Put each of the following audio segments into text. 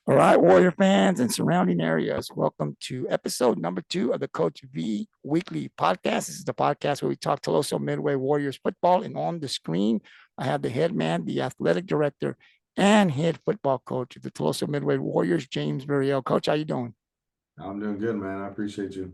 All right, Warrior fans and surrounding areas, welcome to episode number 2 of the Coach V Weekly Podcast. This is the podcast where we talk Toloso Midway Warriors football, and on the screen, I have the head man, the athletic director, and head football coach of the Toloso Midway Warriors, James Villarreal. Coach, how you doing? I'm doing good, man. I appreciate you.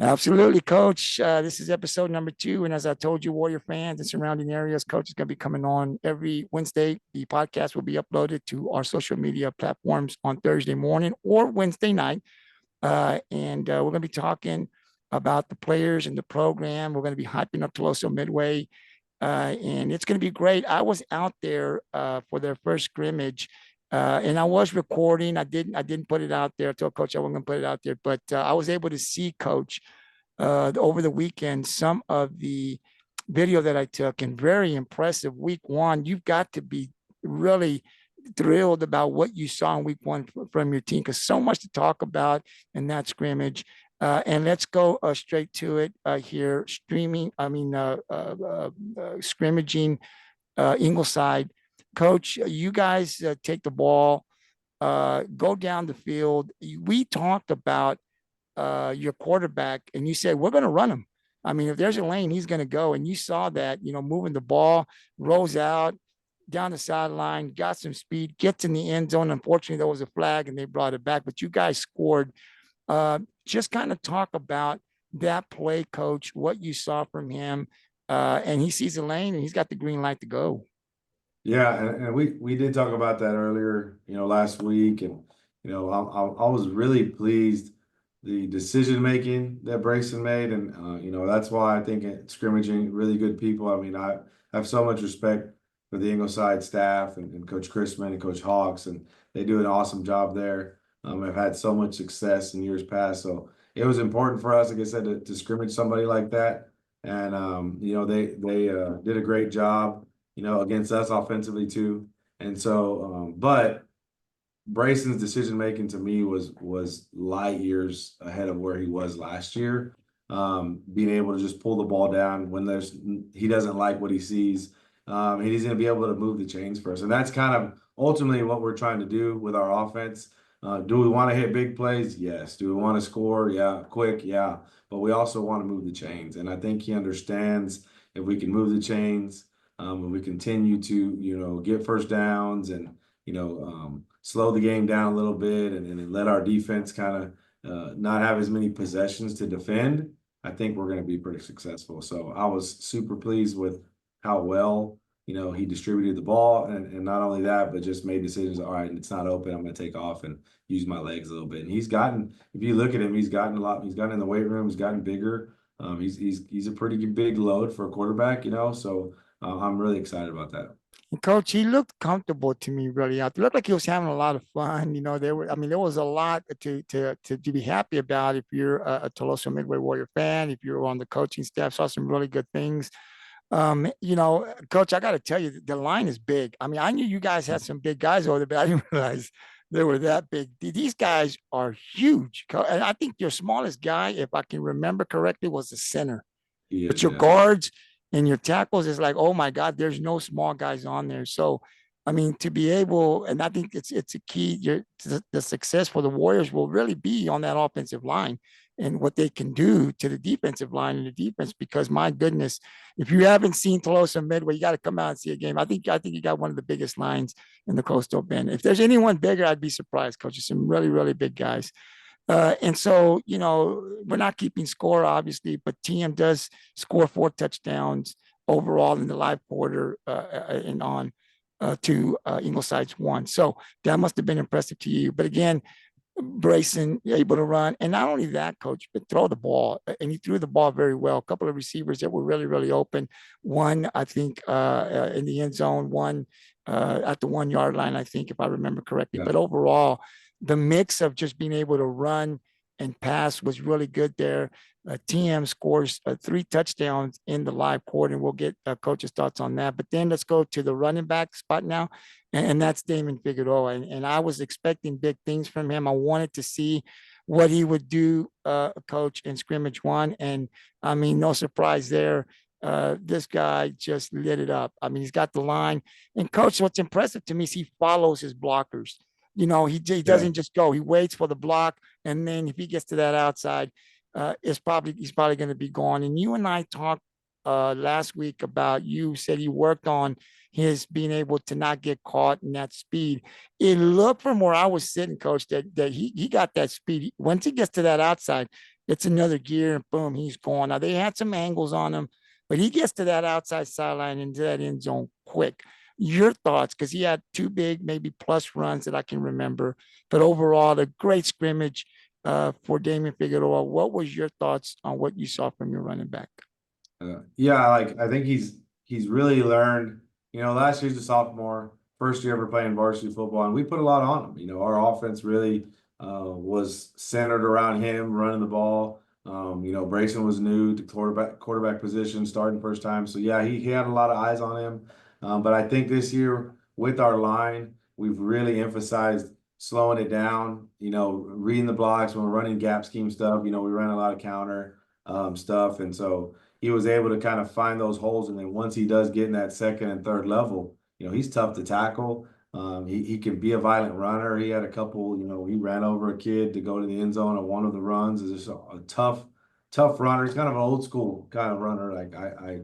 Absolutely, Coach. This is episode number 2. And as I told you, Warrior fans and surrounding areas, Coach is going to be coming on every Wednesday. The podcast will be uploaded to our social media platforms on Thursday morning or Wednesday night. And we're going to be talking about the players and the program. We're going to be hyping up Toloso Midway. And it's going to be great. I was out there for their first scrimmage. And I was recording. I didn't put it out there. I told Coach I wasn't going to put it out there, but I was able to see Coach over the weekend some of the video that I took, and very impressive. Week 1, you've got to be really thrilled about what you saw in week 1 from your team, because so much to talk about in that scrimmage. And let's go straight to it here. Scrimmaging Ingleside. Coach, you guys take the ball, go down the field. We talked about your quarterback, and you said, we're going to run him. I mean, if there's a lane, he's going to go. And you saw that, moving the ball, rolls out down the sideline, got some speed, gets in the end zone. Unfortunately, there was a flag and they brought it back, but you guys scored. Just kind of talk about that play, Coach, what you saw from him. And he sees a lane and he's got the green light to go. Yeah, and we did talk about that earlier, last week, and I was really pleased the decision making that Braycen made, and that's why I think scrimmaging really good people. I mean, I have so much respect for the Ingleside staff and Coach Chrisman and Coach Hawks, and they do an awesome job there. I've had so much success in years past, so it was important for us, like I said, to scrimmage somebody like that, and they did a great job. Against us offensively too. And so, but Braycen's decision making to me was light years ahead of where he was last year. Being able to just pull the ball down when he doesn't like what he sees, and he's going to be able to move the chains for us. And that's kind of ultimately what we're trying to do with our offense. Do we want to hit big plays? Yes. Do we want to score? Yeah. Quick? Yeah. But we also want to move the chains. And I think he understands if we can move the chains, and we continue to, get first downs and, slow the game down a little bit and let our defense kind of not have as many possessions to defend, I think we're going to be pretty successful. So I was super pleased with how well, he distributed the ball, and not only that, but just made decisions. All right, it's not open. I'm going to take off and use my legs a little bit. And he's gotten, if you look at him, he's gotten a lot. He's gotten in the weight room. He's gotten bigger. He's a pretty big load for a quarterback, so I'm really excited about that. And Coach, he looked comfortable to me really out there. Looked like he was having a lot of fun. There was a lot to be happy about if you're a Toloso Midway Warrior fan, if you're on the coaching staff. Saw some really good things. Coach, I got to tell you, the line is big. I mean, I knew you guys had some big guys over there, but I didn't realize they were that big. These guys are huge. And I think your smallest guy, if I can remember correctly, was the center. Yeah, But your guards and your tackles is like, oh my God, there's no small guys on there. So, I mean, to be able, and I think it's a key. The success for the Warriors will really be on that offensive line and what they can do to the defensive line and the defense. Because my goodness, if you haven't seen Tolosa Midway, you got to come out and see a game. I think you got one of the biggest lines in the Coastal Bend. If there's anyone bigger, I'd be surprised, Coach. Some really, really big guys. And so, we're not keeping score, obviously, but TM does score 4 touchdowns overall in the live quarter and on to Ingleside's 1. So that must have been impressive to you. But again, Braycen able to run. And not only that, Coach, but throw the ball. And he threw the ball very well. A couple of receivers that were really, really open. One, I think, in the end zone, one at the 1 yard line, I think, if I remember correctly. Yeah. But overall, the mix of just being able to run and pass was really good there. TM scores 3 touchdowns in the live quarter, and we'll get Coach's thoughts on that. But then let's go to the running back spot now, and that's Damian Figueroa. And I was expecting big things from him. I wanted to see what he would do, Coach, in scrimmage 1. And, I mean, no surprise there. This guy just lit it up. I mean, he's got the line. And, Coach, what's impressive to me is he follows his blockers. he Yeah. doesn't just go. He waits for the block, and then if he gets to that outside, he's probably going to be gone. And you and I talked last week about, you said he worked on his being able to not get caught in that speed. It looked from where I was sitting, coach, that he got that speed. Once he gets to that outside, it's another gear and boom, he's gone. Now they had some angles on him, but he gets to that outside sideline into that end zone quick. Your thoughts, because he had two big, maybe plus runs that I can remember, but overall, a great scrimmage for Damian Figueroa. What was your thoughts on what you saw from your running back? Yeah, like I think he's really learned. Last year's a sophomore, first year ever playing varsity football, and we put a lot on him. Our offense really was centered around him running the ball. Braycen was new to quarterback position, starting first time. So yeah, he had a lot of eyes on him. But I think this year with our line, we've really emphasized slowing it down. Reading the blocks when we're running gap scheme stuff. We ran a lot of counter stuff, and so he was able to kind of find those holes. And then once he does get in that second and third level, he's tough to tackle. He can be a violent runner. He had a couple, he ran over a kid to go to the end zone on one of the runs. Is just a tough runner. He's kind of an old school kind of runner. Like I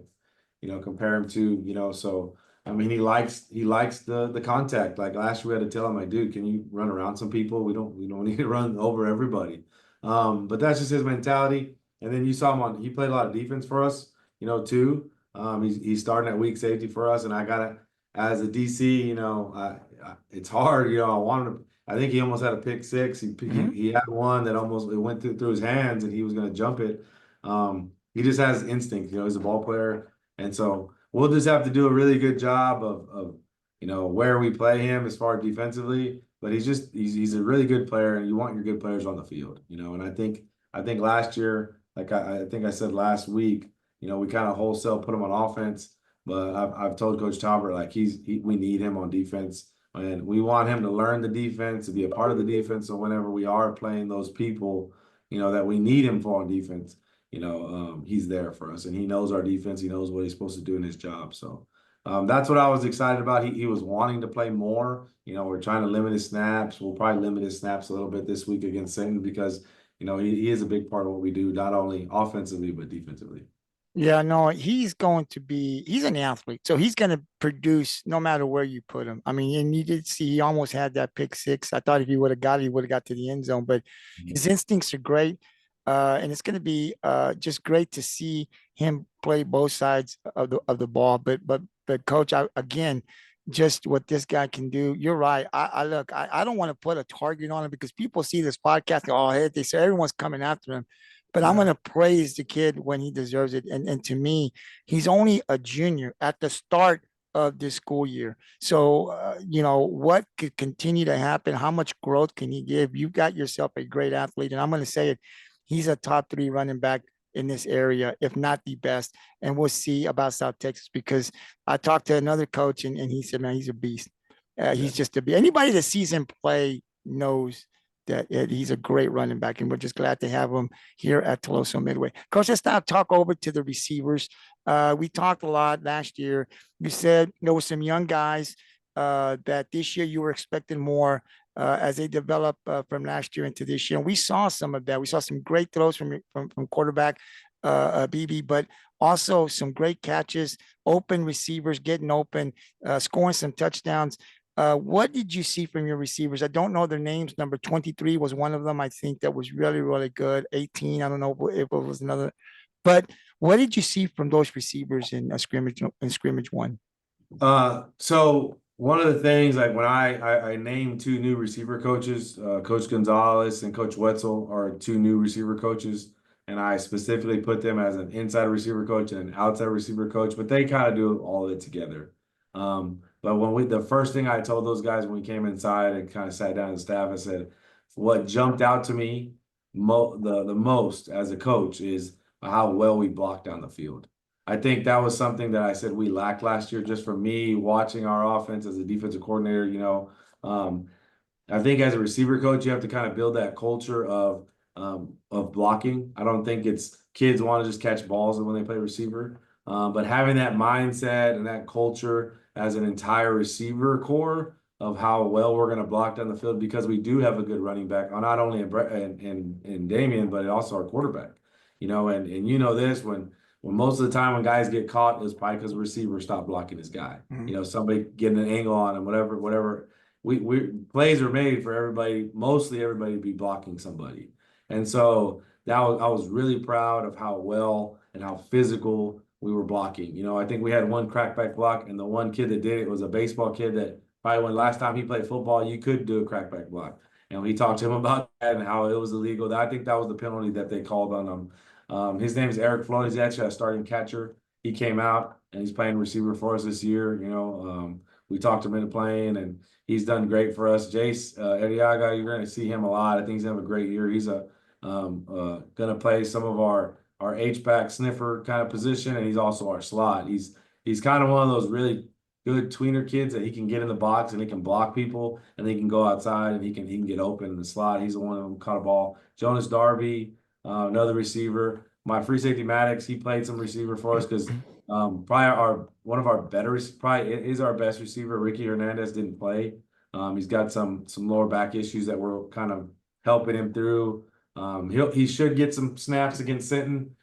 compare him to, so I mean, he likes the contact. Like last year we had to tell him, like, dude, can you run around some people? We don't need to run over everybody. But that's just his mentality. And then you saw him he played a lot of defense for us, too. He's starting at weak safety for us, and I gotta, as a DC, it's hard. I wanted to. I think he almost had a pick six. He he, Mhm. he had one that almost it went through his hands, and he was gonna jump it. He just has instinct. He's a ball player, and so we'll just have to do a really good job of where we play him as far as defensively. But he's a really good player, and you want your good players on the field. And I think last year, like I think I said last week, we kind of wholesale put him on offense, but I've told Coach Talbert, like we need him on defense, and we want him to learn the defense, to be a part of the defense. So whenever we are playing those people, that we need him for on defense, he's there for us, and he knows our defense. He knows what he's supposed to do in his job. So that's what I was excited about. He was wanting to play more. We're trying to limit his snaps. We'll probably limit his snaps a little bit this week against Sinton because he is a big part of what we do, not only offensively, but defensively. Yeah, no, he's an athlete. So he's going to produce no matter where you put him. I mean, and you did see he almost had that pick six. I thought if he would have got it, he would have got to the end zone, but his instincts are great. And it's going to be just great to see him play both sides of the ball. But coach, again, just what this guy can do. You're right. I look, I don't want to put a target on him because people see this podcast. Oh, hey, they say everyone's coming after him, but I'm going Yeah. to praise the kid when he deserves it. And to me, he's only a junior at the start of this school year. So, what could continue to happen? How much growth can he give? You've got yourself a great athlete. And I'm going to say it, he's a top three running back in this area, if not the best. And we'll see about South Texas because I talked to another coach and he said, man, he's a beast. Yeah. He's just a beast. Anybody that sees him play knows that he's a great running back, and we're just glad to have him here at Toloso Midway. Coach, let's now talk over to the receivers. We talked a lot last year. You said there were some young guys that this year you were expecting more as they develop from last year into this year. And we saw some of that. We saw some great throws from quarterback BB, but also some great catches, open receivers getting open, scoring some touchdowns. What did you see from your receivers? I don't know their names. Number 23 was one of them. I think that was really, really good. 18, I don't know if it was another. But what did you see from those receivers in scrimmage one? So one of the things, like when I named two new receiver coaches, Coach Gonzalez and Coach Wetzel are two new receiver coaches, and I specifically put them as an inside receiver coach and an outside receiver coach, but they kind of do all of it together. But the first thing I told those guys when we came inside and kind of sat down as staff, I said, what jumped out to me the most as a coach is how well we blocked down the field. I think that was something that I said we lacked last year, just for me watching our offense as a defensive coordinator. I think as a receiver coach, you have to kind of build that culture of blocking. I don't think it's kids want to just catch balls when they play receiver, but having that mindset and that culture as an entire receiver core of how well we're going to block down the field because we do have a good running back, not only in Damian, but also our quarterback. And you know this when most of the time when guys get caught, it's probably because the receiver stopped blocking his guy. Mhm. Somebody getting an angle on him, whatever. We plays are made for everybody, mostly everybody to be blocking somebody. And so I was really proud of how well and how physical we were blocking. I think we had one crackback block, and the one kid that did it was a baseball kid that probably when last time he played football, you could do a crackback block. And we talked to him about that and how it was illegal. I think that was the penalty that they called on him. His name is Eric Floyd. He's actually a starting catcher. He came out and he's playing receiver for us this year. We talked him into playing, and he's done great for us. Jace Ediaga, you're going to see him a lot. I think he's having a great year. He's going to play some of our H-back sniffer kind of position, and he's also our slot. He's kind of one of those really good tweener kids that he can get in the box and he can block people and he can go outside and he can get open in the slot. He's the one of them caught a ball. Jonas Darby, another receiver. My free safety Maddox, he played some receiver for us because probably one of our better, probably is our best receiver. Ricky Hernandez didn't play. He's got some lower back issues that we're kind of helping him through. He should get some snaps against Sinton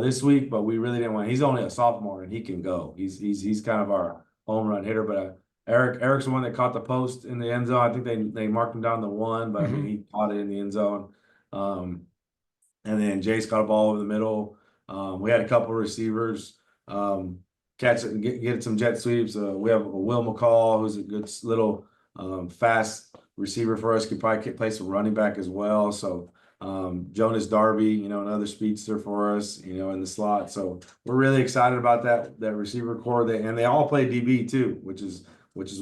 this week, but we really didn't want. He's only a sophomore and he can go. He's kind of our home run hitter. But Eric's the one that caught the post in the end zone. I think they marked him down to one, but I mean he caught it in the end zone. And then Jace got a ball over the middle. We had a couple of receivers catch it and get some jet sweeps. We have Will McCall, who's a good little fast receiver for us. Could probably play some running back as well. So Jonas Darby, another speedster for us, in the slot. So we're really excited about that receiver core. And they all play DB too, which is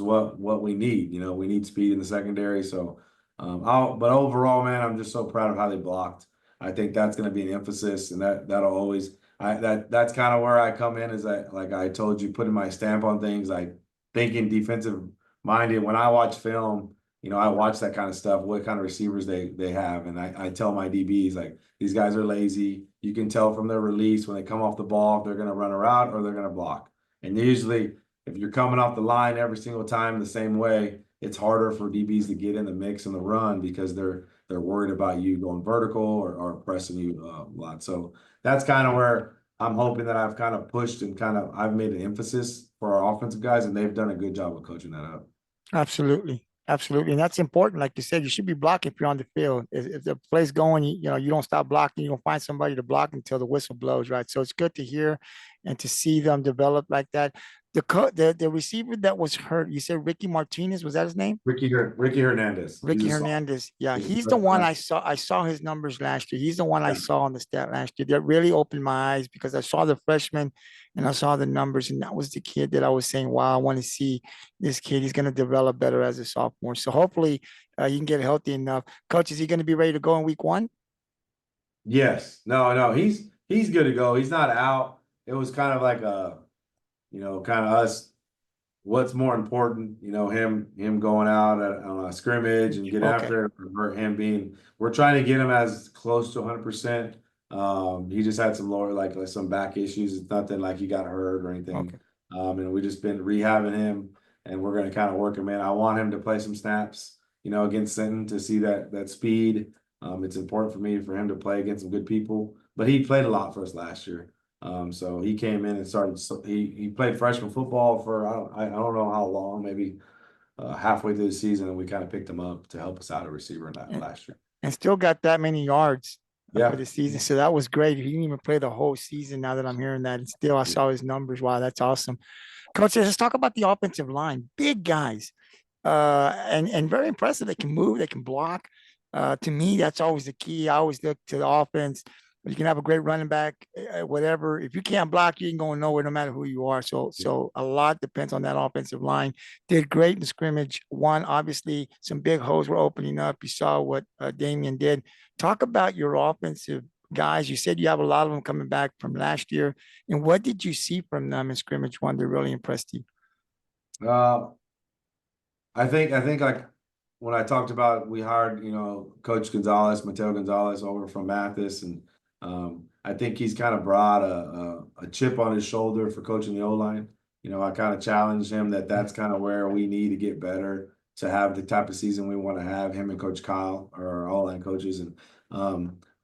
what we need. We need speed in the secondary. So, but overall, man, I'm just so proud of how they blocked. I think that's going to be an emphasis, and that'll always. That's kind of where I come in. Is that, like I told you, putting my stamp on things, like thinking defensive minded. When I watch film, I watch that kind of stuff, what kind of receivers they have. And I tell my DBs, like, these guys are lazy. You can tell from their release when they come off the ball if they're going to run a route or they're going to block. And usually, if you're coming off the line every single time the same way, it's harder for DBs to get in the mix and the run because they're worried about you going vertical or pressing you a lot. So that's kind of where I'm hoping that I've kind of pushed and I've made an emphasis for our offensive guys, and they've done a good job of coaching that up. Absolutely. Absolutely. And that's important. Like you said, you should be blocking if you're on the field. If the play's going, you don't stop blocking. You don't find somebody to block until the whistle blows, right? So it's good to hear and to see them develop like that. The receiver that was hurt, you said Ricky Martinez, was that his name? Ricky Hernandez. He's Ricky a sophomore. Hernandez. Yeah, he's the one I saw. I saw his numbers last year. He's the one I saw on the stat last year. That really opened my eyes because I saw the freshman and I saw the numbers, and that was the kid that I was saying, wow, I want to see this kid. He's going to develop better as a sophomore. So hopefully you can get healthy enough. Coach, is he going to be ready to go in week one? Yes. No, he's good to go. He's not out. It was kind of like kind of us. What's more important, him going out on a scrimmage and getting after it, or him being, we're trying to get him as close to 100%. He just had some lower, like some back issues. It's nothing like he got hurt or anything. Okay. And we just been rehabbing him, and we're going to kind of work him in. I want him to play some snaps, against Sinton to see that speed. It's important for him to play against some good people, but he played a lot for us last year. So he came in and started. He played freshman football for I don't know how long, maybe halfway through the season, and we kind of picked him up to help us out a receiver in that last year. And still got that many yards Yeah. for the season. So that was great. He didn't even play the whole season now that I'm hearing that. And still, I saw his numbers. Wow, that's awesome. Coach, let's talk about the offensive line. Big guys, and very impressive. They can move, they can block. To me, that's always the key. I always look to the offense. You can have a great running back, whatever. If you can't block, you ain't going nowhere, no matter who you are. So a lot depends on that offensive line. Did great in the scrimmage. One, obviously, some big holes were opening up. You saw what Damian did. Talk about your offensive guys. You said you have a lot of them coming back from last year. And what did you see from them in scrimmage one that really impressed you? I think like when I talked about, we hired, Coach Mateo Gonzalez over from Mathis, and I think he's kind of brought a chip on his shoulder for coaching the O-line. I kind of challenged him that's kind of where we need to get better to have the type of season we want to have. Him and Coach Kyle are our O-line coaches, and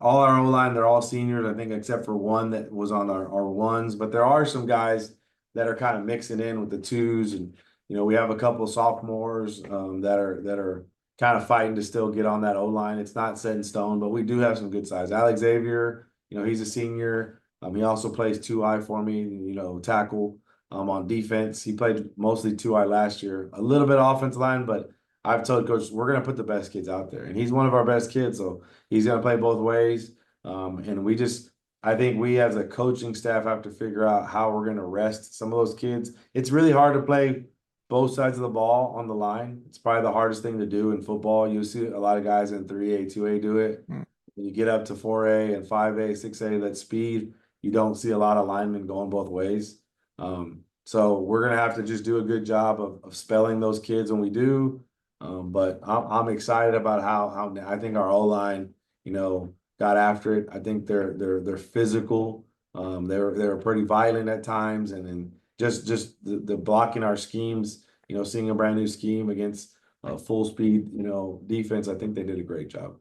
all our O-line, they're all seniors, I think, except for one that was on our ones. But there are some guys that are kind of mixing in with the twos, and we have a couple of sophomores that are kind of fighting to still get on that O-line. It's not set in stone, but we do have some good size. Alex Xavier, he's a senior. He also plays 2-eye for me, tackle on defense. He played mostly 2-eye last year, a little bit offensive line, but I've told coach we're going to put the best kids out there, and he's one of our best kids, so he's going to play both ways. And I think we as a coaching staff have to figure out how we're going to rest some of those kids. It's really hard to play both sides of the ball on the line. It's probably the hardest thing to do in football. You see a lot of guys in 3A, 2A do it. When you get up to 4A and 5A, 6A, that speed, you don't see a lot of linemen going both ways. So we're going to have to just do a good job of spelling those kids when we do. But I'm excited about how I think our O-line, got after it. I think they're physical. They're pretty violent at times, and then just the blocking our schemes, seeing a brand new scheme against full speed, defense. I think they did a great job.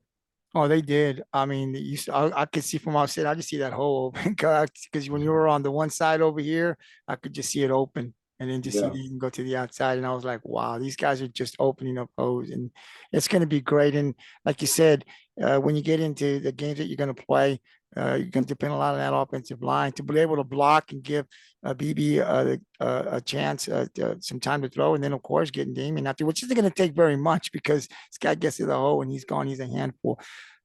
Oh, they did. I mean, I could see from outside. I just see that hole open because when you were on the one side over here, I could just see it open, and then just see Yeah. that you can go to the outside. And I was like, wow, these guys are just opening up holes, and it's going to be great. And like you said, when you get into the games that you're going to play, you're going to depend a lot on that offensive line to be able to block and give BB a chance, some time to throw, and then of course getting Damian out there, which isn't going to take very much because this guy gets to the hole and he's gone. He's a handful.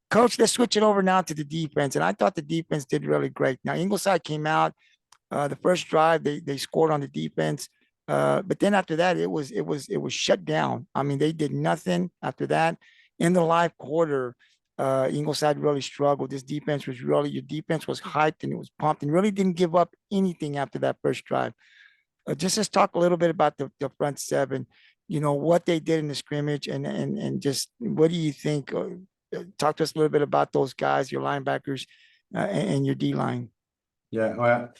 Coach, let's switch it over now to the defense. And I thought the defense did really great. Now, Ingleside came out the first drive, they scored on the defense. But then after that, it was shut down. I mean, they did nothing after that. In the live quarter, Ingleside really struggled. Your defense was hyped and it was pumped and really didn't give up anything after that first drive. Just let's talk a little bit about the front seven, what they did in the scrimmage and just what do you think? Talk to us a little bit about those guys, your linebackers, and your D line. Yeah, well,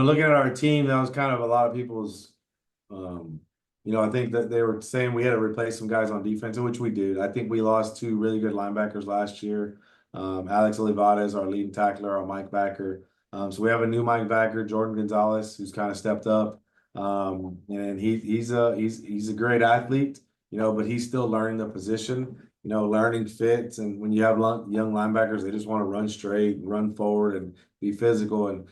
looking at our team, that was kind of a lot of people's. I think that they were saying we had to replace some guys on defense, which we did. I think we lost 2 really good linebackers last year. Alex Olivada is our leading tackler, our Mike backer. So we have a new Mike backer, Jordan Gonzalez, who's kind of stepped up. And he's a great athlete, but he's still learning the position. Learning fits, and when you have young linebackers, they just want to run straight, run forward, and be physical. And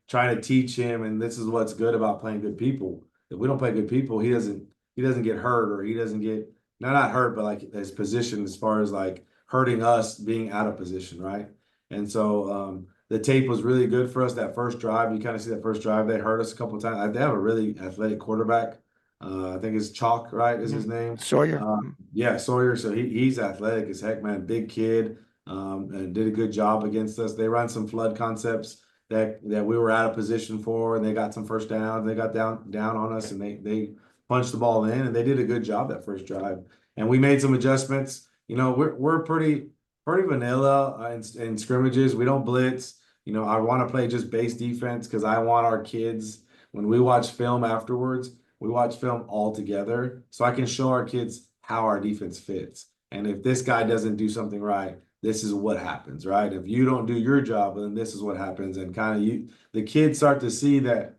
trying to teach him, and this is what's good about playing good people. If we don't play good people, he doesn't get hurt, or he doesn't get not hurt, but like his position as far as like hurting us being out of position, right? And so the tape was really good for us that first drive. You kind of see that first drive, they hurt us a couple of times. They have a really athletic quarterback. I think it's Chalk, right? Is his name? Sawyer. Yeah, Sawyer. So he's athletic as heck, man. Big kid, and did a good job against us. They run some flood concepts that we were out of position for, and they got some first downs. They got down on us, and they punched the ball in, and they did a good job that first drive. And we made some adjustments. We're pretty vanilla in scrimmages. We don't blitz. I want to play just base defense because I want our kids, when we watch film afterwards, we watch film all together so I can show our kids how our defense fits. And if this guy doesn't do something right, this is what happens, right? If you don't do your job, then this is what happens. And kind of the kids start to see that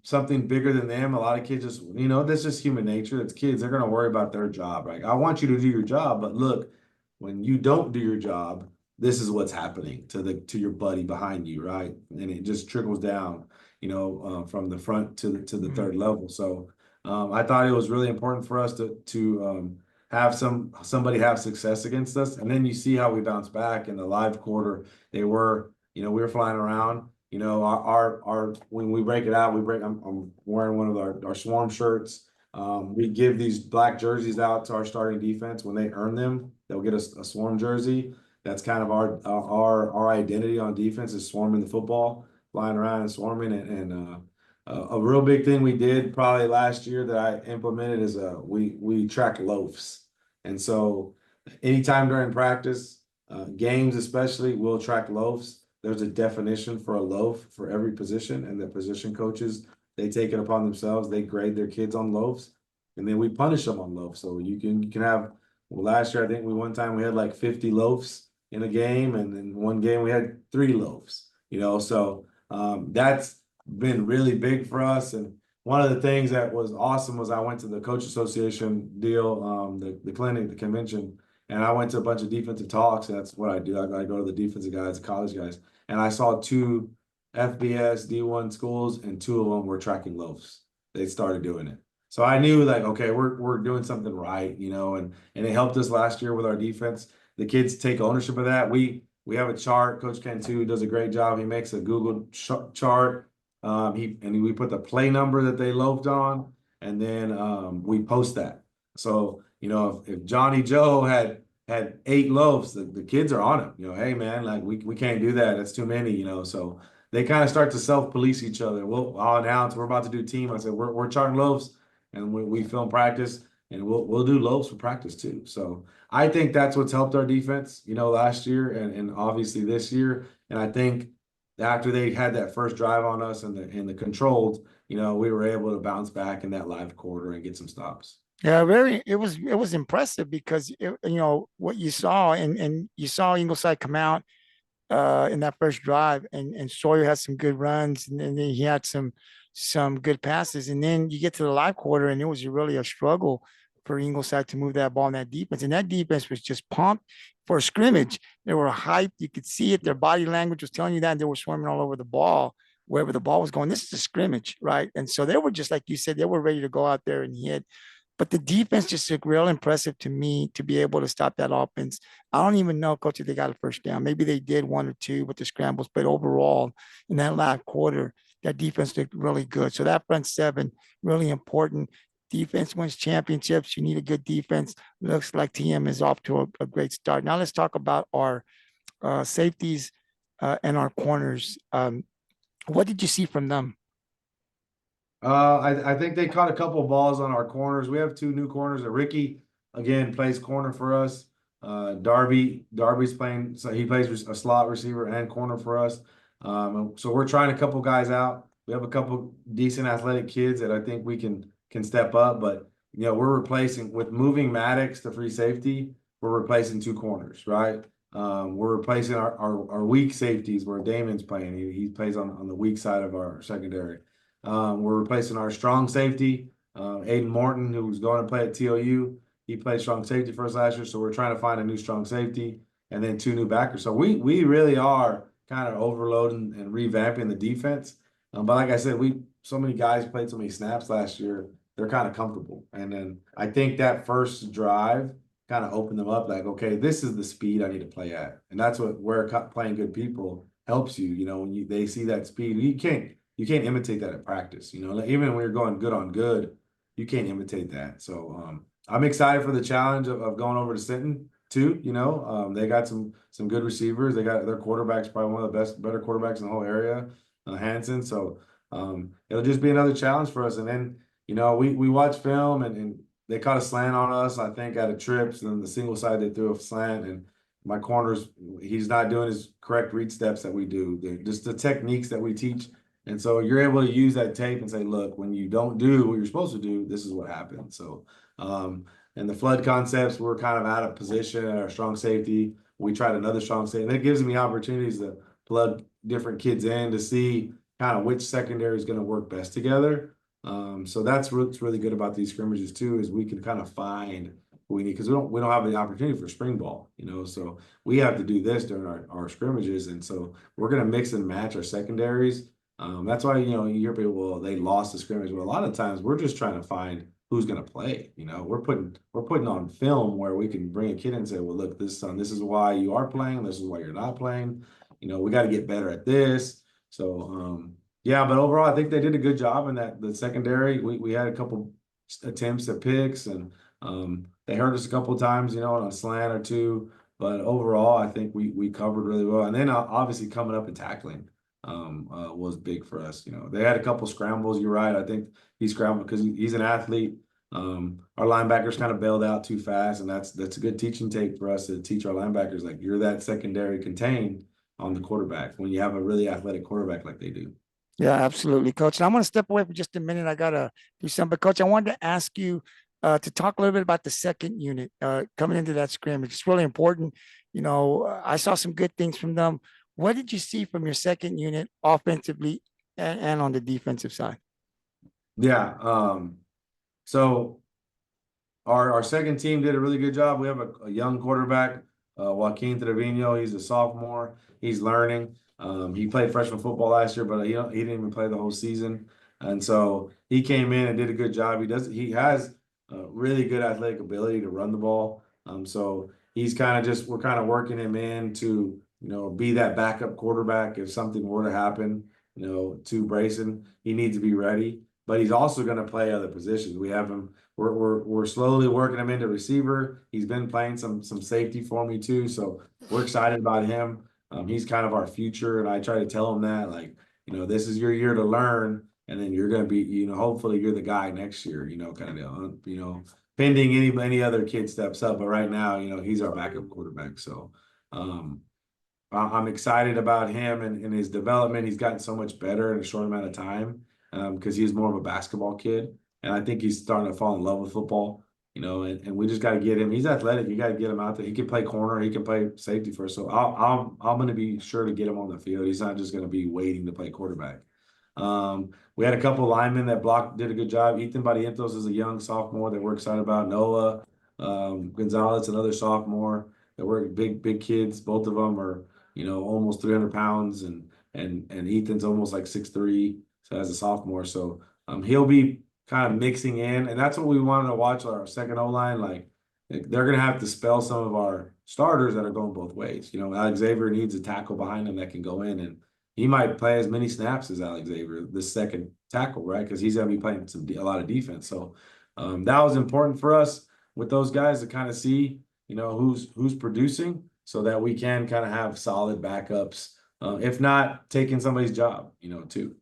something bigger than them. A lot of kids just, that's just human nature. It's kids. They're going to worry about their job, right? I want you to do your job, but look, when you don't do your job, this is what's happening to your buddy behind you, right? And it just trickles down, from the front to the third level. So I thought it was really important for us to have somebody have success against us, and then you see how we bounce back in the live quarter. We were flying around. Our when we break it out, I'm wearing one of our swarm shirts. We give these black jerseys out to our starting defense. When they earn them, they'll get a swarm jersey. That's kind of our identity on defense, is swarming the football, flying around and swarming. And a real big thing we did probably last year that I implemented is we track loafs. And so anytime during practice, games especially, we'll track loafs. There's a definition for a loaf for every position, and the position coaches, they take it upon themselves. They grade their kids on loafs. and then we punish them on loafs. So you can have. Well, last year I think one time we had like 50 loafs in a game, and in one game we had 3 loafs. So that's been really big for us. And one of the things that was awesome was I went to the coach association deal, the clinic, the convention, and I went to a bunch of defensive talks. And that's what I do. I go to the defensive guys, the college guys, and I saw 2 FBS D1 schools, and 2 of them were tracking loafs. They started doing it. So I knew like, okay, we're doing something right, and it helped us last year with our defense. The kids take ownership of that. We have a chart. Coach Cantu does a great job. He makes a Google chart. We put the play number that they loafed on, and then we post that. So if Johnny Joe had 8 loafs, the kids are on him. Hey man, like we can't do that. That's too many. So they kind of start to self-police each other. I'll announce we're about to do team. I said we're charting loafs, and we film practice, and we'll do loafs for practice too. So I think that's what's helped our defense, last year and obviously this year. And I think after they had that first drive on us and the controlled, we were able to bounce back in that live quarter and get some stops. Yeah, it was impressive because what you saw, and you saw Ingleside come out in that first drive, and Sawyer had some good runs, and then he had some good passes, and then you get to the live quarter, and it was really a struggle for Ingleside to move that ball in that defense, and that defense was just pumped for a scrimmage. They were hyped. You could see it. Their body language was telling you that, and they were swarming all over the ball, wherever the ball was going. This is a scrimmage, right? And so they were just like you said, they were ready to go out there and hit. But the defense just looked real impressive to me to be able to stop that offense. I don't even know, coach, if they got a first down. Maybe they did 1 or 2 with the scrambles, but overall, in that last quarter, that defense looked really good. So that front 7, really important. Defense wins championships. You need a good defense. Looks like TM is off to a great start. Now let's talk about our safeties and our corners. What did you see from them? I think they caught a couple of balls on our corners. We have 2 new corners. Ricky again plays corner for us. Darby's playing, so he plays a slot receiver and corner for us. So we're trying a couple guys out. We have a couple decent athletic kids that I think we can step up. But we're replacing with moving Maddox to free safety. We're replacing 2 corners, right? We're replacing our weak safeties where Damian's playing. He plays on the weak side of our secondary. We're replacing our strong safety, Aiden Morton, who's going to play at TOU. He played strong safety for us last year, so we're trying to find a new strong safety, and then 2 new backers. So we really are kind of overloading and revamping the defense. But like I said, so many guys played so many snaps last year, they're kind of comfortable. And then I think that first drive kind of opened them up, like, okay, this is the speed I need to play at, and that's where playing good people helps you. When they see that speed, you can't imitate that at practice. Like even when you're going good on good, you can't imitate that. So I'm excited for the challenge of going over to Sinton too. They got some good receivers. They got their quarterback's probably one of the better quarterbacks in the whole area, Hanson. So it'll just be another challenge for us. And then we watch film and they caught a slant on us, I think, out of trips, and then the single side they threw a slant, and my corners, he's not doing his correct read steps that we do. Just the techniques that we teach. And so you're able to use that tape and say, look, when you don't do what you're supposed to do, this is what happens. So, and the flood concepts, we're kind of out of position at our strong safety. We tried another strong safety, and it gives me opportunities to plug different kids in to see kind of which secondary is going to work best together. So that's what's really good about these scrimmages too, is we can kind of find who we need, because we don't have the opportunity for spring ball, so we have to do this during our scrimmages. And so we're going to mix and match our secondaries. That's why, you hear people, well, they lost the scrimmage. Well, a lot of times we're just trying to find who's going to play. We're putting on film where we can bring a kid in and say, well, look, this is why you are playing. This is why you're not playing. We got to get better at this. So, yeah, but overall, I think they did a good job in the secondary. We had a couple attempts at picks, and they hurt us a couple of times, on a slant or 2. But overall, I think we covered really well. And then obviously coming up and tackling was big for us. They had a couple scrambles. You're right. I think he scrambled because he's an athlete. Our linebackers kind of bailed out too fast, and that's a good teaching tape for us to teach our linebackers, like, you're that secondary contained on the quarterback when you have a really athletic quarterback like they do. Yeah, absolutely, coach. And I'm going to step away for just a minute. I got to do something. But coach, I wanted to ask you, to talk a little bit about the second unit coming into that scrimmage. It's really important. I saw some good things from them. What did you see from your second unit offensively and on the defensive side? Yeah. So our second team did a really good job. We have a young quarterback, Joaquin Trevino. He's a sophomore. He's learning. He played freshman football last year, but he didn't even play the whole season. And so he came in and did a good job. He has really good athletic ability to run the ball. So he's kind of just we're kind of working him in to be that backup quarterback if something were to happen, to Braycen. He needs to be ready, but he's also going to play other positions. We have him. We're slowly working him into receiver. He's been playing some safety for me too, so we're excited about him. He's kind of our future, and I try to tell him that, like, this is your year to learn, and then you're going to be, hopefully you're the guy next year, kind of, pending any other kid steps up. But right now, he's our backup quarterback. So I'm excited about him and his development. He's gotten so much better in a short amount of time because he's more of a basketball kid. And I think he's starting to fall in love with football, and we just got to get him. He's athletic. You got to get him out there. He can play corner. He can play safety first. So I'm going to be sure to get him on the field. He's not just going to be waiting to play quarterback. We had a couple linemen that did a good job. Ethan Barrientos is a young sophomore that we're excited about. Noah Gonzalez, another sophomore that we're big kids. Both of them are almost 300 pounds, and Ethan's almost like 6'3", so as a sophomore. So he'll be kind of mixing in, and that's what we wanted to watch our second O-line. Like they're gonna have to spell some of our starters that are going both ways. Alex Xavier needs a tackle behind him that can go in, and he might play as many snaps as Alex Xavier, the second tackle, right? Because he's gonna be playing a lot of defense. So that was important for us with those guys to kind of see, who's producing, so that we can kind of have solid backups, if not taking somebody's job, too.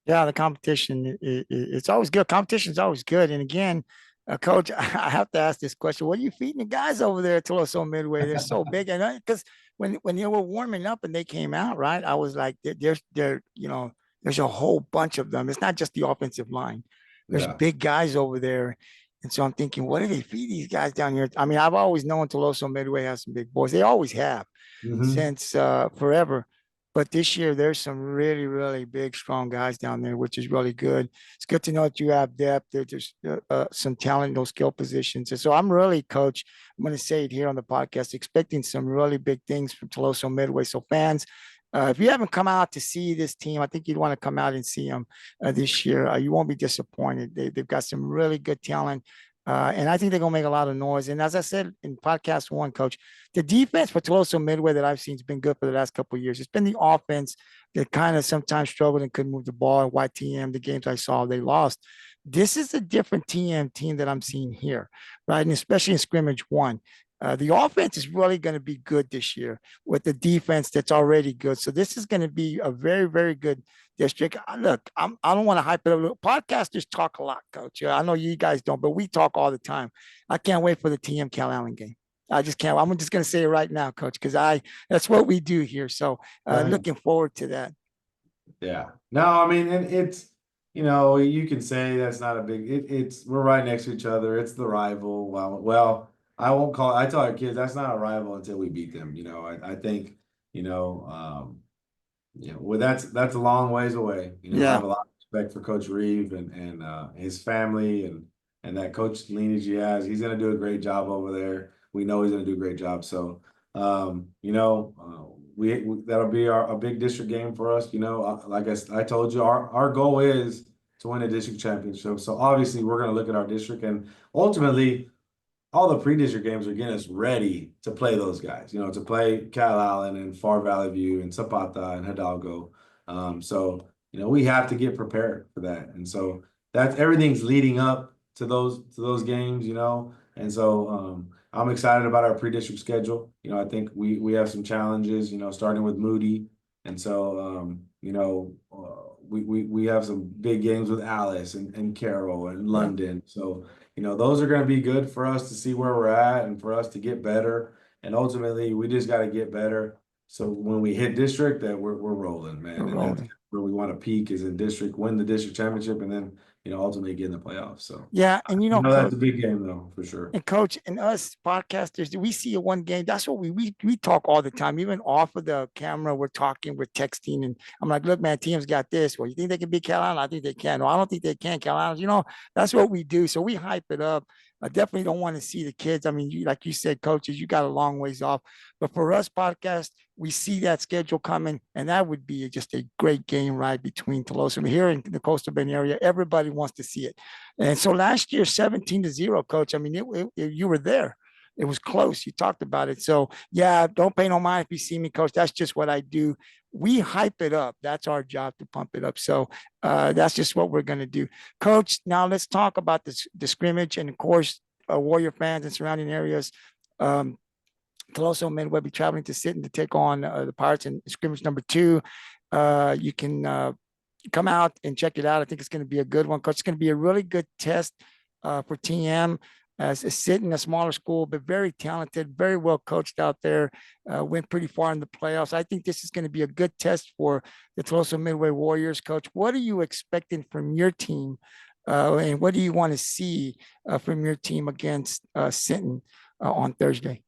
Yeah, the competition, it's always good. Competition is always good. And again, Coach, I have to ask this question. What are you feeding the guys over there at Toloso Midway? They're so big. And because when they were warming up and they came out, right, I was like, there's a whole bunch of them. It's not just the offensive line. There's Yeah. big guys over there. And so I'm thinking, what do they feed these guys down here? I mean, I've always known Toloso Midway has some big boys. They always have Mm-hmm. since forever. But this year, there's some really, really big, strong guys down there, which is really good. It's good to know that you have depth. There's some talent in those skill positions. And so I'm really, Coach, I'm going to say it here on the podcast, expecting some really big things from Toloso Midway. So fans, if you haven't come out to see this team, I think you'd want to come out and see them this year. You won't be disappointed. They've got some really good talent. And I think they're going to make a lot of noise. And as I said in podcast one, Coach, the defense for Toloso Midway that I've seen has been good for the last couple of years. It's been the offense that kind of sometimes struggled and couldn't move the ball. And YTM, the games I saw, they lost. This is a different TM team that I'm seeing here, right? And especially in scrimmage one. The offense is really going to be good this year with the defense that's already good. So this is going to be a very, very good district. Look, I don't want to hype it up. Podcasters talk a lot, Coach. I know you guys don't, but we talk all the time. I can't wait for the TM Cal Allen game. I just can't. I'm just going to say it right now, Coach, because that's what we do here. So Right. looking forward to that. Yeah. No, I mean, and it's, you can say that's not a big, it's, we're right next to each other. It's the rival. Well, I won't call I tell our kids that's not a rival until we beat them. I think, well, that's a long ways away. I have Yeah. a lot of respect for Coach Reeve and his family and that coach lineage he has. He's gonna do a great job over there. We know he's gonna do a great job. So, that'll be a big district game for us. Like I told you, our goal is to win a district championship. So obviously, we're gonna look at our district, and ultimately, all the pre-district games are getting us ready to play those guys, to play Cal Allen and Far Valley View and Zapata and Hidalgo. So, we have to get prepared for that. And so that's everything's leading up to those games, And so I'm excited about our pre-district schedule. I think we have some challenges, starting with Moody. And so we have some big games with Alice and Carroll and Yeah. London. So those are going to be good for us to see where we're at and for us to get better. And ultimately, we just got to get better. So when we hit district, that we're rolling, man. We're And that's rolling. where we want to peak is in district, win the district championship, and then ultimately get in the playoffs. So Yeah, and that's coach, a big game though, for sure. and coach, and us podcasters, we see a one game. That's what we talk all the time. Even off of the camera, we're talking, we're texting, and I'm like, look, man, teams got this. Well, you think they can beat Carolina? I think they can. No, I don't think they can. Carolina, that's what we do. So we hype it up. I definitely don't want to see the kids. I mean, like you said, coaches, you got a long ways off. But for us, podcast, we see that schedule coming, and that would be just a great game right between Toulouse and here in the Coastal Bend area. Everybody wants to see it. And so last year, 17-0, coach. I mean, you were there. It was close. You talked about it. So yeah, don't pay no mind if you see me, coach. That's just what I do. We hype it up. That's our job, to pump it up. So that's just what we're going to do. Coach, now let's talk about the scrimmage. And of course, Warrior fans and surrounding areas. Colosso men will be traveling to Sinton to take on the Pirates in scrimmage number 2. You can come out and check it out. I think it's going to be a good one, coach. It's going to be a really good test for TM, as it's sitting a smaller school, but very talented, very well coached out there. Went pretty far in the playoffs. I think this is going to be a good test for the Toledo Midway Warriors, coach. What are you expecting from your team, and what do you want to see from your team against Sinton on Thursday?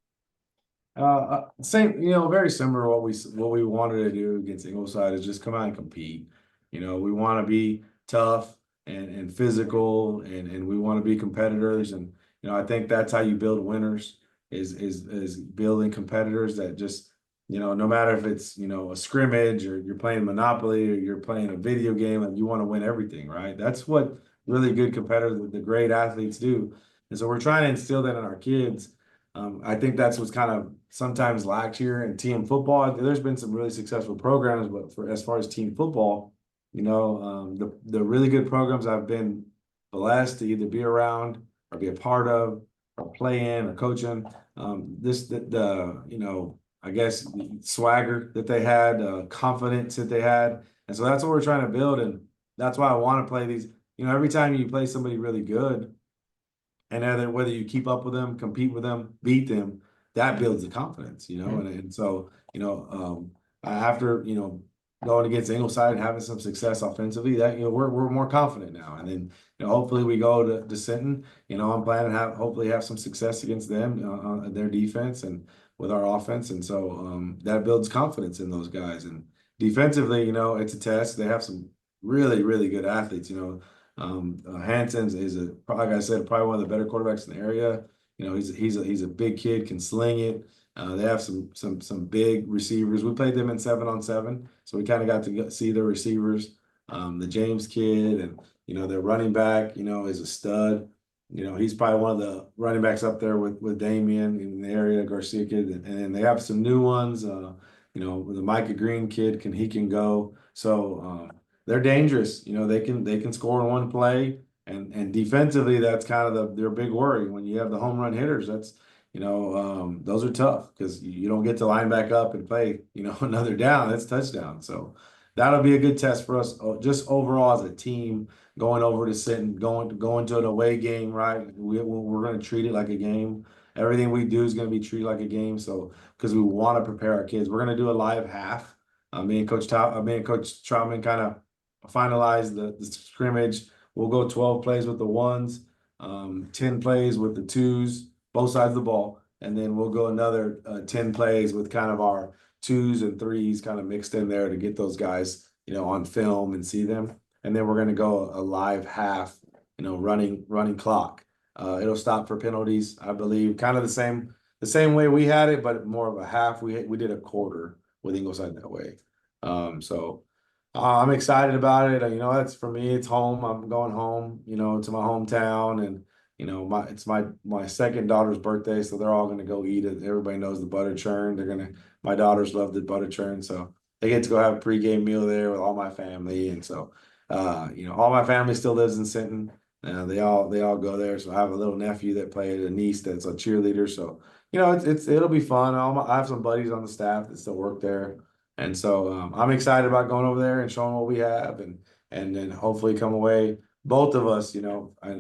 Same, very similar to what we wanted to do against Ingleside is just come out and compete. We want to be tough and physical, and we want to be competitors. And I think that's how you build winners is building competitors that just no matter if it's a scrimmage or you're playing Monopoly or you're playing a video game, and you want to win everything, right? That's what really good competitors, the great athletes do. And so we're trying to instill that in our kids. I think that's what's kind of sometimes lacked here in team football. There's been some really successful programs, but for as far as team football, the really good programs I've been blessed to either be around or be a part of or play in or coaching. I guess swagger that they had, confidence that they had, and so that's what we're trying to build, and that's why I want to play these. Every time you play somebody really good, and then whether you keep up with them, compete with them, beat them, that builds the confidence, and so, after, going against Ingleside and having some success offensively, that, we're more confident now. And then, hopefully we go to Sinton, I'm planning to hopefully have some success against them, on their defense and with our offense. And so, that builds confidence in those guys. And defensively, it's a test. They have some really, really good athletes, Hanson's like I said, probably one of the better quarterbacks in the area. He's a big kid, can sling it. They have some big receivers. We played them in 7-on-7, so we kind of got to see the receivers. The James kid, and their running back, is a stud. He's probably one of the running backs up there with Damian in the area, Garcia kid, and then they have some new ones. The Micah Green kid can go. So they're dangerous. They can score in one play, and defensively, that's kind of their big worry. When you have the home run hitters, that's those are tough because you don't get to line back up and play another down. That's touchdown. So that'll be a good test for us, just overall as a team, going over to Sinton, going to an away game, right? We're going to treat it like a game. Everything we do is going to be treated like a game. So because we want to prepare our kids, we're going to do a live half. Me and Coach Troutman kind of finalize the scrimmage. We'll go 12 plays with the ones, 10 plays with the twos, both sides of the ball, and then we'll go another 10 plays with kind of our twos and threes kind of mixed in there to get those guys, on film and see them. And then we're going to go a live half, running clock. It'll stop for penalties, I believe, kind of the same way we had it, but more of a half. We did a quarter with Ingleside that way. So I'm excited about it. That's for me. It's home. I'm going home, to my hometown, and it's my second daughter's birthday, so they're all gonna go eat it. Everybody knows the butter churn. My daughters love the butter churn, so they get to go have a pregame meal there with all my family, and so all my family still lives in Sinton. They all go there. So I have a little nephew that played, a niece that's a cheerleader. So it'll be fun. I have some buddies on the staff that still work there. And so I'm excited about going over there and showing what we have, and then hopefully come away. Both of us,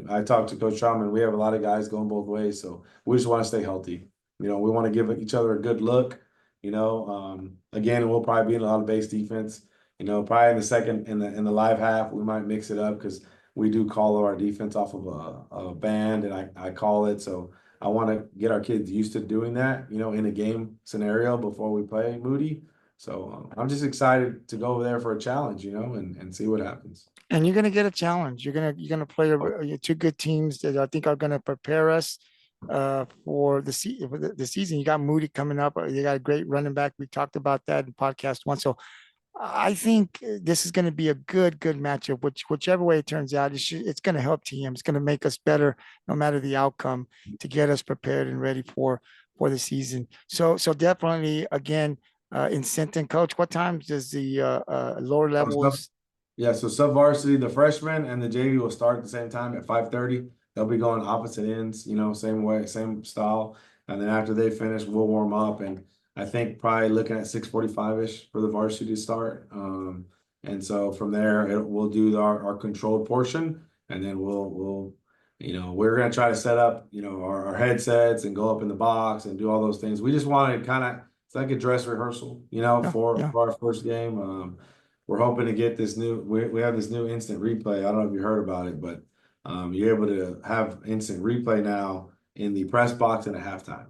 I talked to Coach Troutman. We have a lot of guys going both ways, so we just want to stay healthy. We want to give each other a good look. Again, we'll probably be in a lot of base defense. Probably in the second in the live half, we might mix it up because we do call our defense off of a band, and I call it. So I want to get our kids used to doing that, in a game scenario before we play Moody. So I'm just excited to go over there for a challenge, and see what happens. And you're gonna get a challenge. You're gonna play two good teams that I think are gonna prepare us for the season. You got Moody coming up. You got a great running back. We talked about that in podcast one. So I think this is going to be a good matchup. Whichever way it turns out, it's going to help team. It's going to make us better, no matter the outcome, to get us prepared and ready for the season. So definitely, again, in Sinton, coach, what times does the lower Oh, levels? Yeah, so sub varsity, the freshmen and the JV will start at the same time at 5:30. They'll be going opposite ends, same way, same style. And then after they finish, we'll warm up. And I think probably looking at 6:45-ish for the varsity to start. And so from there, we'll do our controlled portion, and then we're gonna try to set up, our headsets and go up in the box and do all those things. We just want to kind of, it's like a dress rehearsal, Yeah, for yeah. our first game. We're hoping to get this we have this new instant replay. I don't know if you heard about it, but you're able to have instant replay now in the press box and at halftime.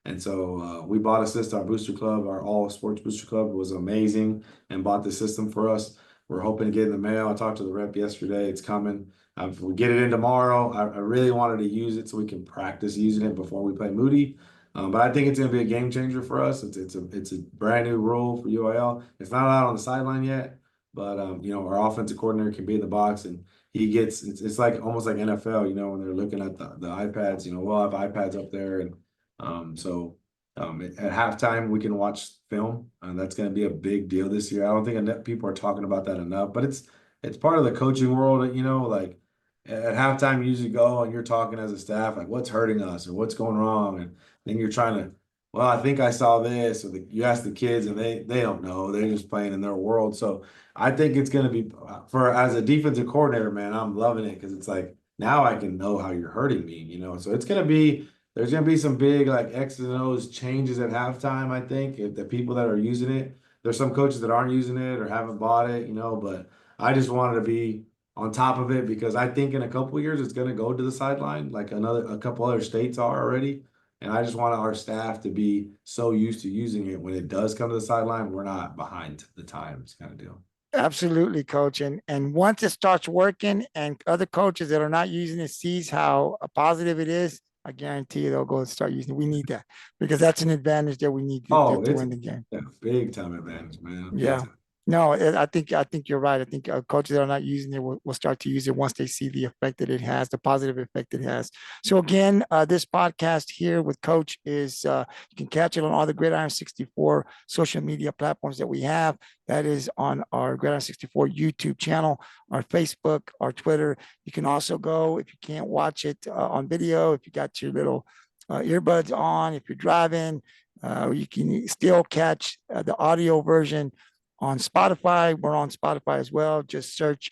And so we bought a system. Our booster club, our all sports booster club, was amazing and bought the system for us. We're hoping to get in the mail. I talked to the rep yesterday. It's coming. If we get it in tomorrow, I really wanted to use it so we can practice using it before we play Moody. But I think it's going to be a game changer for us. It's a brand new rule for UIL. It's not out on the sideline yet, but our offensive coordinator can be in the box, and he gets it's like almost like NFL. When they're looking at the iPads. We'll have iPads up there, and at halftime we can watch film, and that's going to be a big deal this year. I don't think enough people are talking about that enough, but it's part of the coaching world. Like at halftime, you usually go and you're talking as a staff, like what's hurting us or what's going wrong, and then you're trying to, well, I think I saw this, or you ask the kids and they don't know, they're just playing in their world. So I think it's going to be for as a defensive coordinator, man, I'm loving it because it's like now I can know how you're hurting me, So it's going to be there's going to be some big like X's and O's changes at halftime. I think if the people that are using it, there's some coaches that aren't using it or haven't bought it, but I just wanted to be on top of it because I think in a couple of years it's going to go to the sideline like a couple other states are already. And I just want our staff to be so used to using it when it does come to the sideline, we're not behind the times kind of deal. Absolutely, coach. And once it starts working and other coaches that are not using it sees how positive it is, I guarantee you they'll go and start using it. We need that because that's an advantage that we need Oh, to it's win the game. a big time advantage, man. Big Yeah. time. No, I think you're right. I think coaches that are not using it will start to use it once they see the effect that it has, the positive effect it has. So again, this podcast here with Coach is you can catch it on all the Gridiron 64 social media platforms that we have. That is on our Gridiron 64 YouTube channel, our Facebook, our Twitter. You can also go if you can't watch it on video. If you got your little earbuds on, if you're driving, you can still catch the audio version on Spotify. We're on Spotify as well. Just search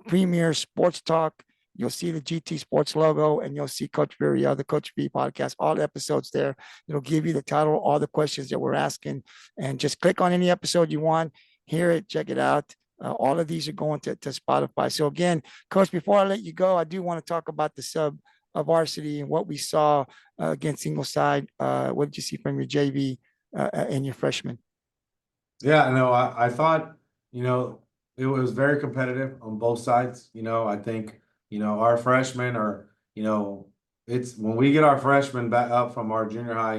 Premier Sports Talk. You'll see the GT Sports logo, and you'll see Coach Villarreal, the Coach V podcast, all the episodes there. It'll give you the title, all the questions that we're asking, and just click on any episode you want, hear it, check it out. All of these are going to Spotify. So again, Coach, before I let you go, I do want to talk about the sub of varsity and what we saw against Ingleside. What did you see from your JV and your freshman? Yeah, no, I thought, it was very competitive on both sides. I think, our freshmen are, it's when we get our freshmen back up from our junior high,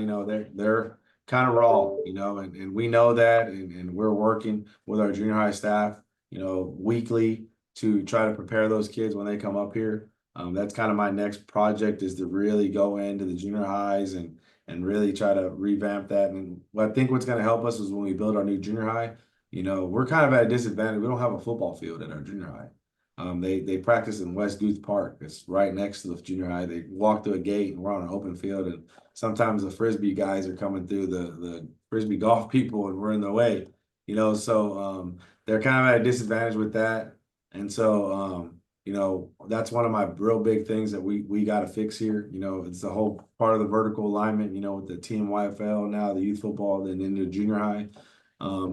they're kind of raw, and we know that, and we're working with our junior high staff, weekly to try to prepare those kids when they come up here. That's kind of my next project is to really go into the junior highs and really try to revamp that. And I think what's going to help us is when we build our new junior high, we're kind of at a disadvantage. We don't have a football field at our junior high. They practice in West Duth Park. It's right next to the junior high. They walk through a gate and we're on an open field. And sometimes the Frisbee guys are coming through the Frisbee golf people and we're in the way, so they're kind of at a disadvantage with that. And so, that's one of my real big things that we got to fix here. It's the whole part of the vertical alignment, with the team YFL now, the youth football, and then the junior high.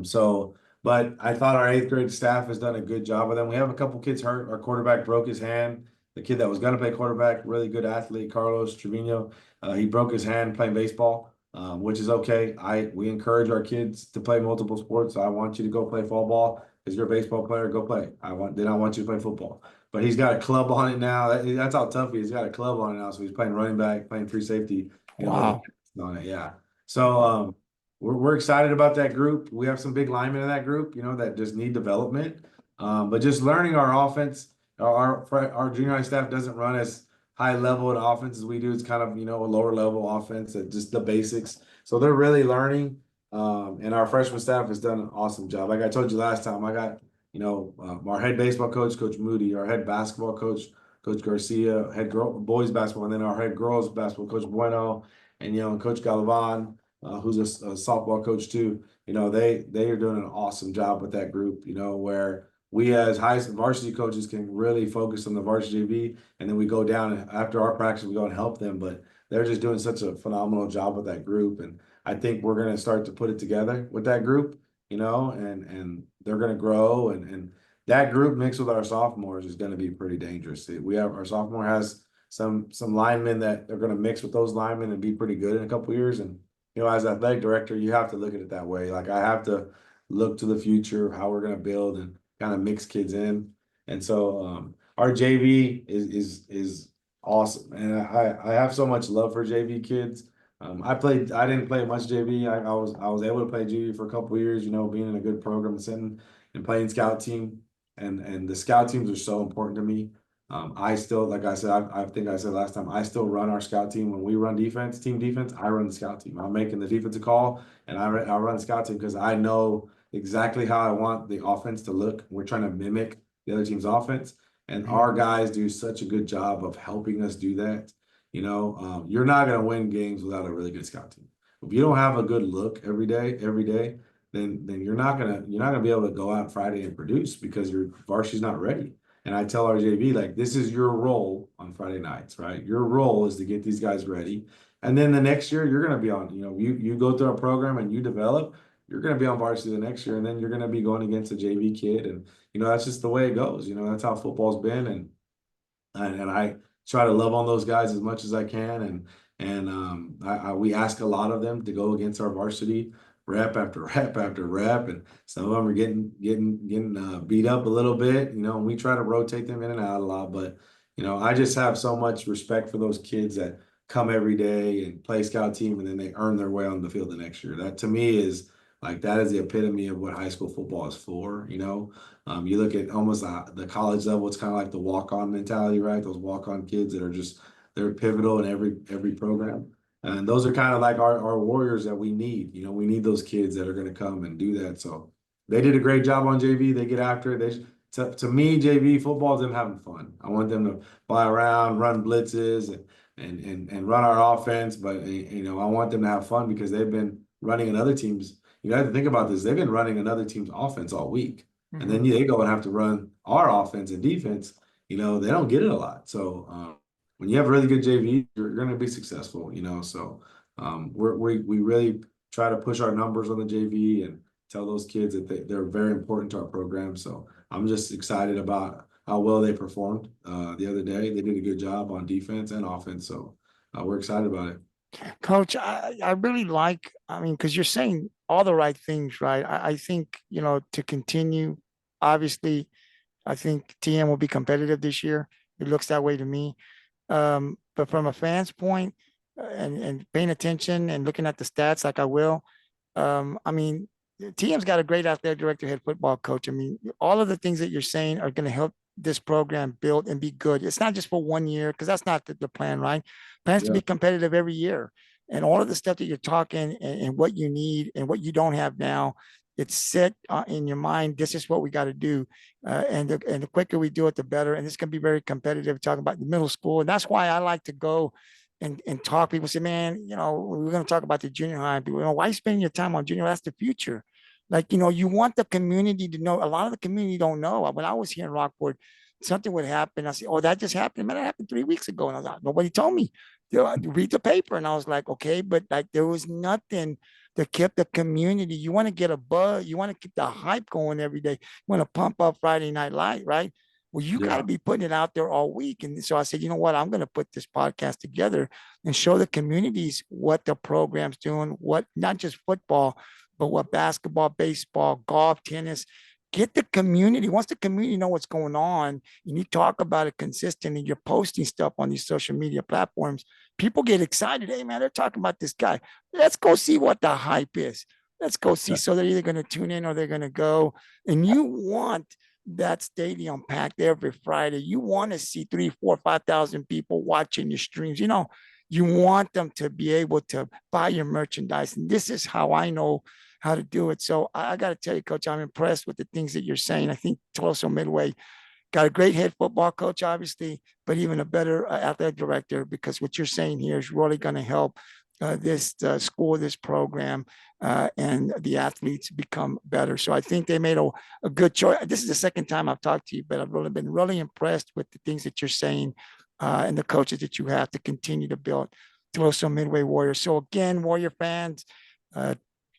So But I thought our eighth grade staff has done a good job with them. We have a couple kids hurt. Our quarterback broke his hand. The kid that was going to play quarterback, really good athlete, Carlos Trevino, he broke his hand playing baseball, which is okay. We encourage our kids to play multiple sports. I want you to go play fall ball because you're a baseball player. Go play. I want you to play football. But he's got a club on it now. That's how tough he is. He's got a club on it now, so he's playing running back, playing free safety. With Wow. on it. Yeah. So we're excited about that group. We have some big linemen in that group, that just need development. But just learning our offense, our junior high staff doesn't run as high level an offense as we do. It's kind of, a lower level offense at just the basics. So they're really learning. And our freshman staff has done an awesome job. Like I told you last time, I got, our head baseball coach, Coach Moody, our head basketball coach, Coach Garcia, boys basketball, and then our head girls basketball coach Bueno, and Coach Galavan, who's a softball coach too. They are doing an awesome job with that group. Where we as high varsity coaches can really focus on the varsity JV, and then we go down and after our practice we go and help them. But they're just doing such a phenomenal job with that group, and I think we're going to start to put it together with that group. And they're going to grow, and that group mixed with our sophomores is going to be pretty dangerous. Our sophomore has some linemen that they're going to mix with those linemen and be pretty good in a couple years. And as athletic director, you have to look at it that way. Like I have to look to the future, how we're going to build and kind of mix kids in. And so our JV is awesome, and I have so much love for JV kids. I didn't play much JV. I was able to play JV for a couple of years, being in a good program in Sinton and playing scout team. And the scout teams are so important to me. I still, like I said, I think I said last time, I still run our scout team. When we run team defense, I run the scout team. I'm making the defensive call, and I run the scout team because I know exactly how I want the offense to look. We're trying to mimic the other team's offense, and our guys do such a good job of helping us do that. You're not going to win games without a really good scout team. If you don't have a good look every day, then you're not gonna be able to go out Friday and produce because your varsity's not ready. And I tell our JV, like, this is your role on Friday nights, right? Your role is to get these guys ready. And then the next year you're gonna be on, you go through a program and you develop, you're gonna be on varsity the next year, and then you're gonna be going against a JV kid. And that's just the way it goes. That's how football's been. And I try to love on those guys as much as I can. And we ask a lot of them to go against our varsity rep after rep after rep, and some of them are getting beat up a little bit, and we try to rotate them in and out a lot. But I just have so much respect for those kids that come every day and play scout team, and then they earn their way on the field the next year. That to me is like that is the epitome of what high school football is for. You look at almost the college level, it's kind of like the walk-on mentality, right? Those walk-on kids that are they're pivotal in every program. And those are kind of like our warriors that we need. We need those kids that are going to come and do that. So they did a great job on JV. They get after it. To me, JV football is them having fun. I want them to fly around, run blitzes, and run our offense. But I want them to have fun because they've been running another team's. You have to think about this. They've been running another team's offense all week, and then they go and have to run our offense and defense. They don't get it a lot. So when you have a really good JV, you're going to be successful. So we really try to push our numbers on the JV and tell those kids that they're very important to our program. So I'm just excited about how well they performed the other day. They did a good job on defense and offense. So we're excited about it. Coach, I really like, I mean, because you're saying all the right things, right? I think, to continue, obviously, I think TM will be competitive this year. It looks that way to me. But from a fan's point and paying attention and looking at the stats like I will, I mean, TM's got a great athletic director, head football coach. I mean, all of the things that you're saying are going to help this program build and be good. It's not just for 1 year, because that's not the plan, right? Plans to Yeah. be competitive every year. And all of the stuff that you're talking and what you need and what you don't have now, it's set in your mind. This is what we got to do. And the quicker we do it, the better. And it's going to be very competitive, talking about the middle school. And that's why I like to go and talk. People say, man, we're going to talk about the junior high. People, why are you spending your time on junior? That's the future. Like, you want the community to know. A lot of the community don't know. When I was here in Rockport, something would happen. I say, oh, that just happened. Man, that happened 3 weeks ago. And I was like, nobody told me. Read the paper. And I was like, okay, but like there was nothing to keep the community. You want to get a buzz. You want to keep the hype going every day. You want to pump up Friday Night Light, right? Well, you got to Yeah. be putting it out there all week. And so I said, you know what? I'm going to put this podcast together and show the communities what the program's doing, what not just football, but what basketball, baseball, golf, tennis. Get the community. Once the community know what's going on, and you talk about it consistently, you're posting stuff on these social media platforms, people get excited. Hey, man, they're talking about this guy. Let's go see what the hype is. Let's go see. So they're either going to tune in or they're going to go. And you want that stadium packed every Friday. You want to see 3, 4, 5,000 people watching your streams. You know, you want them to be able to buy your merchandise. And this is how I know how to do it. So I got to tell you, Coach, I'm impressed with the things that you're saying. I think Toledo Midway got a great head football coach, obviously, but even a better athletic director, because what you're saying here is really going to help this school, this program, and the athletes become better. So I think they made a good choice. This is the second time I've talked to you, but I've really been really impressed with the things that you're saying and the coaches that you have to continue to build Toledo Midway Warriors. So again, Warrior fans,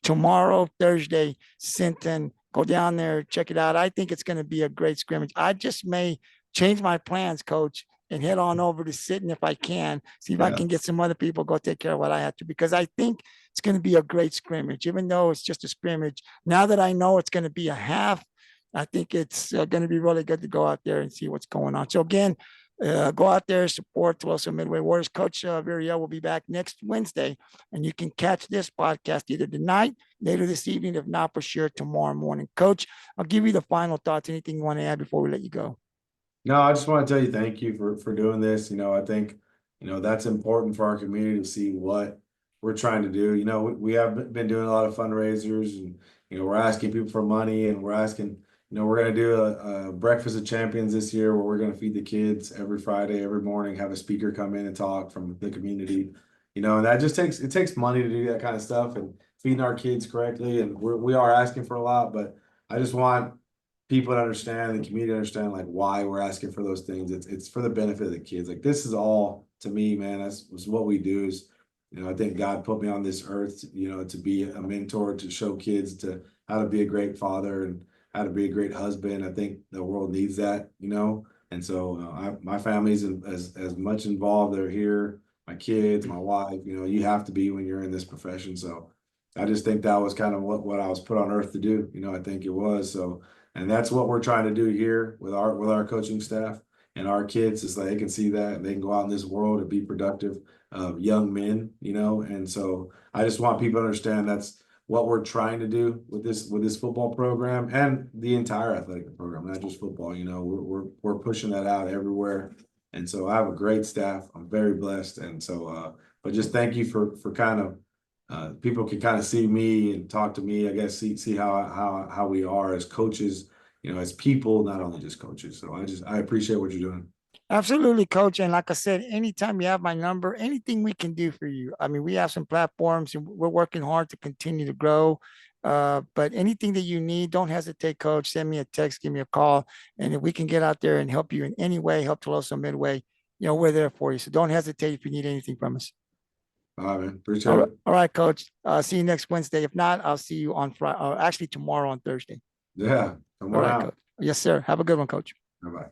tomorrow, Thursday, Sinton, go down there, check it out. I think it's going to be a great scrimmage. I just may change my plans, Coach, and head on over to Sinton if I can. See if I can get some other people go take care of what I have to, because I think it's going to be a great scrimmage, even though it's just a scrimmage. Now that I know it's going to be a half, I think it's going to be really good to go out there and see what's going on. So again, go out there, support Toledo Midway Warriors. Coach Villarreal will be back next Wednesday, and you can catch this podcast either tonight, later this evening, if not for sure tomorrow morning. Coach, I'll give you the final thoughts. Anything you want to add before we let you go? No, I just want to tell you thank you for doing this. I think, that's important for our community to see what we're trying to do. We have been doing a lot of fundraisers, and, we're asking people for money, and we're asking, we're going to do a breakfast of champions this year where we're going to feed the kids every Friday, every morning, have a speaker come in and talk from the community, and that just takes money to do that kind of stuff and feeding our kids correctly. And we are asking for a lot, but I just want people to understand, the community to understand, like, why we're asking for those things. It's for the benefit of the kids. Like, this is all, to me, man, that's what we do. Is, I think God put me on this earth, to be a mentor, to show kids to how to be a great father and how to be a great husband. I think the world needs that, and so my family's as much involved. They're here, my kids, my wife. You have to be when you're in this profession. So I just think that was kind of what I was put on earth to do. I think it was. So, and that's what we're trying to do here with our coaching staff and our kids, is like they can see that and they can go out in this world and be productive young men, And so I just want people to understand that's what we're trying to do with this football program and the entire athletic program, not just football. We're pushing that out everywhere. And so I have a great staff. I'm very blessed. And so but just thank you for kind of people can kind of see me and talk to me, I guess, see how we are as coaches, as people, not only just coaches. So I appreciate what you're doing. Absolutely, Coach. And like I said, anytime you have my number, anything we can do for you. I mean, we have some platforms and we're working hard to continue to grow. But anything that you need, don't hesitate, Coach. Send me a text, give me a call. And if we can get out there and help you in any way, help Toledo Midway, we're there for you. So don't hesitate if you need anything from us. All right, man. Appreciate it. All right, Coach. See you next Wednesday. If not, I'll see you on Friday, or actually tomorrow on Thursday. Yeah. Come All on right, out. Coach. Yes, sir. Have a good one, Coach. Bye-bye.